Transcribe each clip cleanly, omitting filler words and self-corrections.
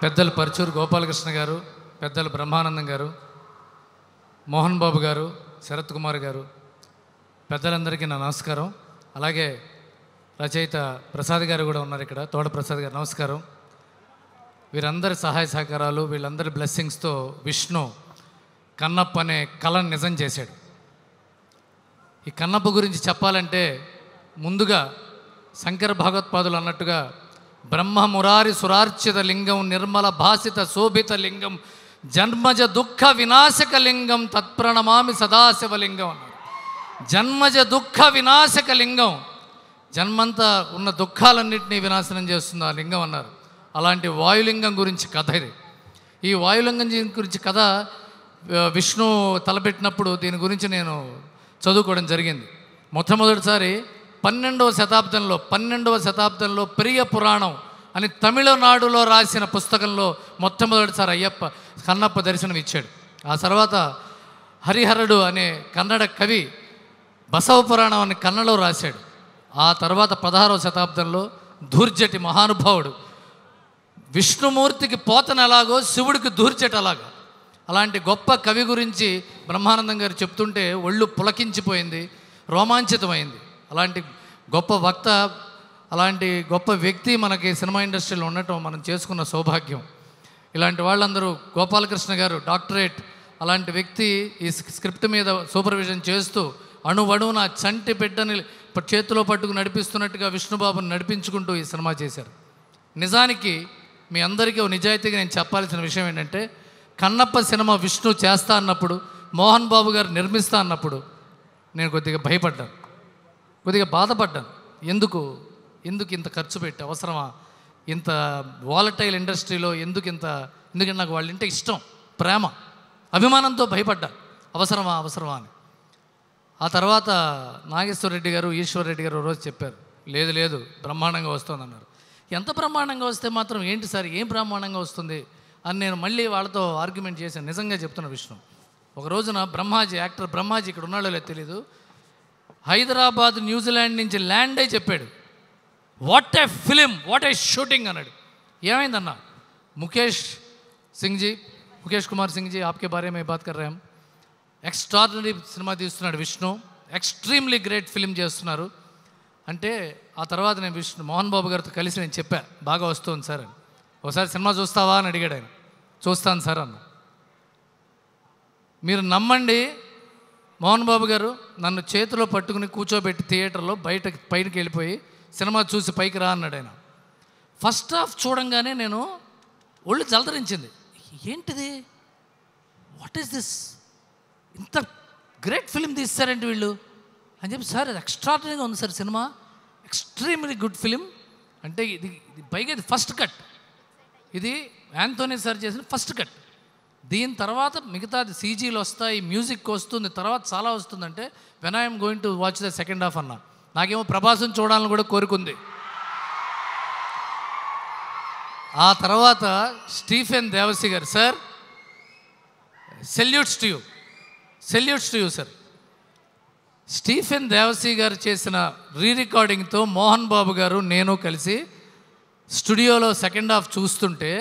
పెద్దలు పరుచూరు గోపాలకృష్ణ గారు, పెద్దలు బ్రహ్మానందం గారు, మోహన్ బాబు గారు, శరత్ కుమార్ గారు, పెద్దలందరికీ నా నమస్కారం. అలాగే రచయిత ప్రసాద్ గారు కూడా ఉన్నారు ఇక్కడ, తోట ప్రసాద్ గారు నమస్కారం. వీరందరి సహాయ సహకారాలు, వీళ్ళందరి బ్లెస్సింగ్స్తో విష్ణు కన్నప్ప అనే కళను నిజం చేశాడు. ఈ కన్నప్ప గురించి చెప్పాలంటే ముందుగా శంకర భగవత్పాదులు అన్నట్టుగా బ్రహ్మ మురారి సురార్చిత లింగం, నిర్మల భాసిత శోభిత లింగం, జన్మజ దుఃఖ వినాశక లింగం, తత్ప్రణమామి సదాశివలింగం అన్నారు. జన్మజ దుఃఖ వినాశక లింగం, జన్మంతా ఉన్న దుఃఖాలన్నింటినీ వినాశనం చేస్తుంది ఆ లింగం అన్నారు. అలాంటి వాయులింగం గురించి కథ ఇది. ఈ వాయులింగం గురించి కథ విష్ణు తలపెట్టినప్పుడు దీని గురించి నేను చదువుకోవడం జరిగింది. మొట్టమొదటిసారి 12వ శతాబ్దంలో పెరియ పురాణం అని తమిళనాడులో రాసిన పుస్తకంలో మొట్టమొదటిసారి కన్నప్ప దర్శనం ఇచ్చాడు. ఆ తర్వాత హరిహరుడు అనే కన్నడ కవి బసవ పురాణం అని కన్నడలో రాశాడు. ఆ తర్వాత 16వ శతాబ్దంలో ధూర్జటి మహానుభావుడు విష్ణుమూర్తికి పోతన ఎలాగో శివుడికి ధూర్జటి అలాగా, అలాంటి గొప్ప కవి గురించి బ్రహ్మానందం గారు చెప్తుంటే ఒళ్ళు పులకించిపోయింది, రోమాంచితమైంది. అలాంటి గొప్ప వక్త, అలాంటి గొప్ప వ్యక్తి మనకి సినిమా ఇండస్ట్రీలో ఉండటం మనం చేసుకున్న సౌభాగ్యం. ఇలాంటి వాళ్ళందరూ, గోపాలకృష్ణ గారు డాక్టరేట్, అలాంటి వ్యక్తి ఈ స్క్రిప్ట్ మీద సూపర్విజన్ చేస్తూ అణువణువున చంటి బిడ్డని చేతిలో పట్టుకు నడిపిస్తున్నట్టుగా విష్ణుబాబుని నడిపించుకుంటూ ఈ సినిమా చేశారు. నిజానికి మీ అందరికీ నిజాయితీగా నేను చెప్పాల్సిన విషయం ఏంటంటే, కన్నప్ప సినిమా విష్ణు చేస్తా అన్నప్పుడు, మోహన్ బాబు గారు నిర్మిస్తా అన్నప్పుడు నేను కొద్దిగా భయపడ్డాను, కొద్దిగా బాధపడ్డాను. ఎందుకు ఇంత ఖర్చు పెట్టి అవసరమా, ఇంత వాలటైల్ ఇండస్ట్రీలో ఎందుకంటే నాకు వాళ్ళంటే ఇష్టం, ప్రేమ, అభిమానంతో భయపడ్డా. అవసరమా అని. ఆ తర్వాత నాగేశ్వర రెడ్డి గారు, ఈశ్వర్ రెడ్డి గారు రోజు చెప్పారు, లేదు బ్రహ్మాండంగా వస్తుంది అన్నారు. ఎంత బ్రహ్మాండంగా వస్తే మాత్రం ఏంటి సార్, ఏం బ్రహ్మాండంగా వస్తుంది అని నేను మళ్ళీ వాళ్ళతో ఆర్గ్యుమెంట్ చేశాను. నిజంగా చెప్తున్నా విష్ణు. ఒక రోజున యాక్టర్ బ్రహ్మాజీ ఇక్కడ ఉన్నాడో లేదో తెలీదు, హైదరాబాద్ న్యూజిలాండ్ నుంచి ల్యాండ్ అయి చెప్పాడు, what a film, what a shooting అన్నాడు. ఏమైందన్నా, ముఖేష్ కుమార్ సింగ్ జీ ఆప్కే బారే మే బాత్ కర్ రహే హం. ఎక్స్ట్రాడినరీ సినిమా తీస్తున్నాడు విష్ణు, ఎక్స్ట్రీమ్లీ గ్రేట్ ఫిలిం చేస్తున్నారు అంటే. ఆ తర్వాత నేను మోహన్ బాబు గారితో కలిసి నేను చెప్పా, బాగా వస్తుంది సార్ అని. ఒకసారి సినిమా చూస్తావా అని అడిగాడు ఆయన. చూస్తాను సార్ అన్న. మీరు నమ్మండి, మోహన్ బాబు గారు నన్ను చేతిలో పట్టుకుని కూర్చోబెట్టి థియేటర్లో పైకి వెళ్ళిపోయి సినిమా చూసి పైకి రా అన్నాడు ఆయన. ఫస్ట్ హాఫ్ చూడంగానే నేను ఒళ్ళు జలదరించింది. ఏంటిది, వాట్ ఈస్ దిస్, ఇంత గ్రేట్ ఫిలిం తీస్తారంటే వీళ్ళు అని చెప్పి. సార్ అది ఎక్స్ట్రాడినరీగా ఉంది sir cinema, extremely good film అంటే. ఇది పైగా ఇది ఫస్ట్ కట్, ఇది యాంథోనీ సార్ చేసిన ఫస్ట్ కట్. దీని తర్వాత మిగతాది సీజీలు వస్తాయి, మ్యూజిక్ వస్తుంది, తర్వాత చాలా వస్తుందంటే when I'm going to watch the second half అన్నా. నాకేమో ప్రభాస్ని చూడాలని కూడా కోరుకుంది. ఆ తర్వాత స్టీఫెన్ దేవసి గారు, sir salutes to you sir. Stephen Devassy గారు చేసిన రికార్డింగ్తో మోహన్ బాబు గారు నేను కలిసి స్టూడియోలో సెకండ్ హాఫ్ చూస్తుంటే,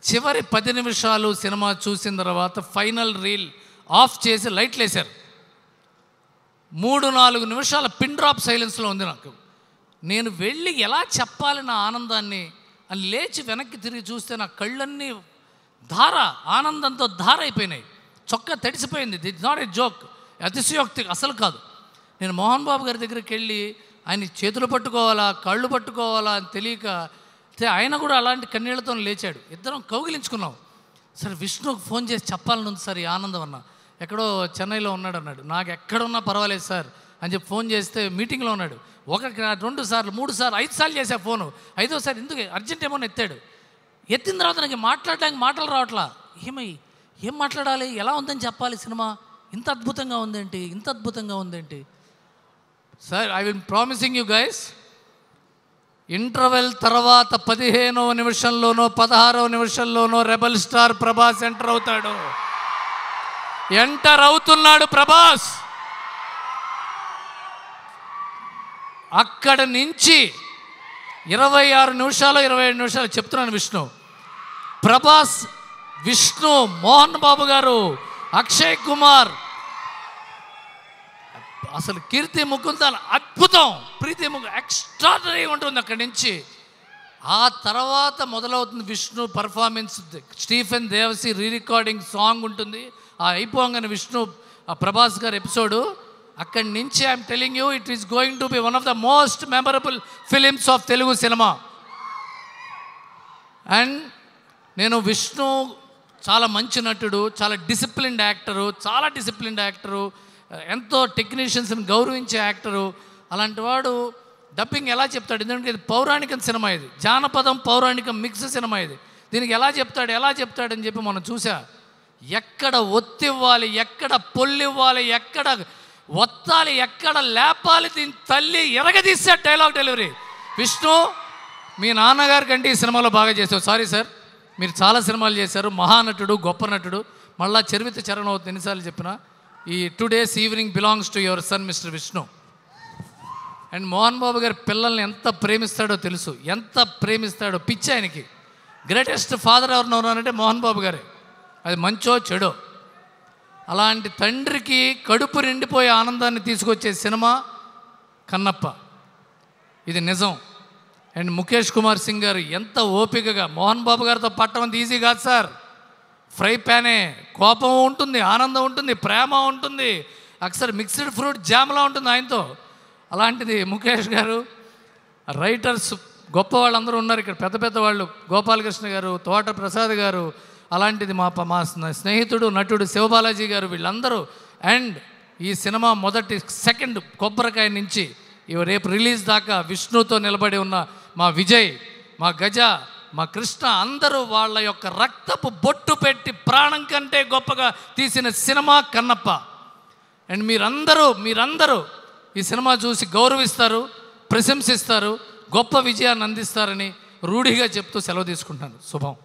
చివరి 10 నిమిషాలు సినిమా చూసిన తర్వాత ఫైనల్ రీల్ ఆఫ్ చేసి లైట్లు వేశారు. 3-4 నిమిషాల పిన్ డ్రాప్ సైలెన్స్లో ఉంది నాకు. నేను వెళ్ళి ఎలా చెప్పాలి నా ఆనందాన్ని అని లేచి వెనక్కి తిరిగి చూస్తే నా కళ్ళన్నీ ఆనందంతో ధార అయిపోయినాయి. చొక్కా తడిసిపోయింది. దిట్ నాట్ ఏ జోక్, అతిశయోక్తి అసలు కాదు. నేను మోహన్ బాబు గారి దగ్గరికి వెళ్ళి ఆయన చేతులు పట్టుకోవాలా, కళ్ళు పట్టుకోవాలా అని తెలియక, ఆయన కూడా అలాంటి కన్నీళ్లతో లేచాడు. ఇద్దరం కౌగిలించుకున్నాం. సార్ విష్ణుకు ఫోన్ చేసి చెప్పాలని ఉంది సార్ ఈ ఆనందం అన్న. ఎక్కడో చెన్నైలో ఉన్నాడు అన్నాడు. నాకు ఎక్కడున్నా పర్వాలేదు సార్ అని చెప్పి ఫోన్ చేస్తే మీటింగ్లో ఉన్నాడు. 2 సార్లు 3 సార్లు 5 సార్లు చేశా ఫోను. 5వ సారి ఎందుకు అర్జెంట్ ఏమో ఎత్తాడు. ఎత్తిన తర్వాత నాకు మాట్లాడడానికి మాటలు రావట్లా. ఏం మాట్లాడాలి, ఎలా ఉందని చెప్పాలి సినిమా, ఇంత అద్భుతంగా ఉందేంటి sir. I will promising you guys, interval తర్వాత 15వ నిమిషంలోనో 16వ నిమిషంలోనో రెబల్ స్టార్ ప్రభాస్ ఎంటర్ అవుతున్నాడు ప్రభాస్. అక్కడ నుంచి 26 నిమిషాలు 27 నిమిషాలు చెప్తున్నాను విష్ణు, ప్రభాస్, విష్ణు, మోహన్ బాబు గారు, అక్షయ్ కుమార్, అసలు కీర్తి ముకుందాల అద్భుతం, ప్రీతి ముకుంద ఎక్స్ట్రాడనరీ ఉంటుంది. అక్కడి నుంచి ఆ తర్వాత మొదలవుతుంది Vishnu performance. Stephen Devassy re recording song ఉంటుంది. ఆ అయిపోగానే విష్ణు ప్రభాస్ గారి ఎపిసోడు. అక్కడి నుంచి I'm telling you it is going to be one of the most memorable films of Telugu cinema. And నేను విష్ణు చాలా మంచి నటుడు, చాలా డిసిప్లిన్డ్ యాక్టరు, ఎంతో టెక్నీషియన్స్ని గౌరవించే యాక్టరు. అలాంటి వాడు డబ్బింగ్ ఎలా చెప్తాడు? ఎందుకంటే ఇది పౌరాణికం సినిమా, ఇది జానపదం పౌరాణికం మిక్స్ సినిమా. ఇది దీనికి ఎలా చెప్తాడని చెప్పి మనం చూసా. ఎక్కడ ఒత్తివ్వాలి, ఎక్కడ పొల్లివ్వాలి, ఎక్కడ ఒత్తాలి, ఎక్కడ లేపాలి, దీని తల్లి ఎరగదీశాడు డైలాగ్ డెలివరీ. విష్ణు, మీ నాన్నగారి కంటే ఈ సినిమాలో బాగా చేసావు. సారీ సార్, మీరు చాలా సినిమాలు చేశారు, మహానటుడు, గొప్ప నటుడు. మళ్ళా చరివిత చరణం అవుతుంది ఎన్నిసార్లు చెప్పినా. ఈ today's evening belongs to your son mister Vishnu. And Mohan Babu గారి పిల్లల్ని ఎంత ప్రేమిస్తాడో తెలుసు, ఎంత ప్రేమిస్తాడో, పిచ్చి ఆయనకి. గ్రేటెస్ట్ ఫాదర్ ఎవరినన్నారంటే మోహన్ బాబు గారే. అది మంచో చెడో. అలాంటి తండ్రికి కడుపు నిండిపోయే ఆనందాన్ని తీసుకొచ్చే సినిమా కన్నప్ప. ఇది నిజం. అండ్ ముఖేష్ కుమార్ సింగ్ గారు ఎంత ఓపికగా, మోహన్ బాబు గారితో పట్టడం అంత ఈజీ కాదు సార్. ఫ్రై ప్యానే. కోపం ఉంటుంది, ఆనందం ఉంటుంది, ప్రేమ ఉంటుంది, అక్సర్ మిక్స్డ్ ఫ్రూట్ జామ్లా ఉంటుంది ఆయనతో. అలాంటిది ముఖేష్ గారు. రైటర్స్ గొప్ప వాళ్ళందరూ ఉన్నారు ఇక్కడ, పెద్ద పెద్ద వాళ్ళు, గోపాలకృష్ణ గారు, తోట ప్రసాద్ గారు, అలాంటిది మా స్నేహితుడు నటుడు శివబాలాజీ గారు, వీళ్ళందరూ. అండ్ ఈ సినిమా సెకండ్ కొబ్బరికాయ నుంచి రేపు రిలీజ్ దాకా విష్ణుతో నిలబడి ఉన్న మా విజయ్, మా గజ, మా కృష్ణ, అందరూ వాళ్ళ యొక్క రక్తపు బొట్టు పెట్టి ప్రాణం కంటే గొప్పగా తీసిన సినిమా కన్నప్ప. అండ్ మీరందరూ ఈ సినిమా చూసి గౌరవిస్తారు, ప్రశంసిస్తారు, గొప్ప విజయాన్ని అందిస్తారని రూఢిగా చెప్తూ సెలవు తీసుకుంటాను. శుభం.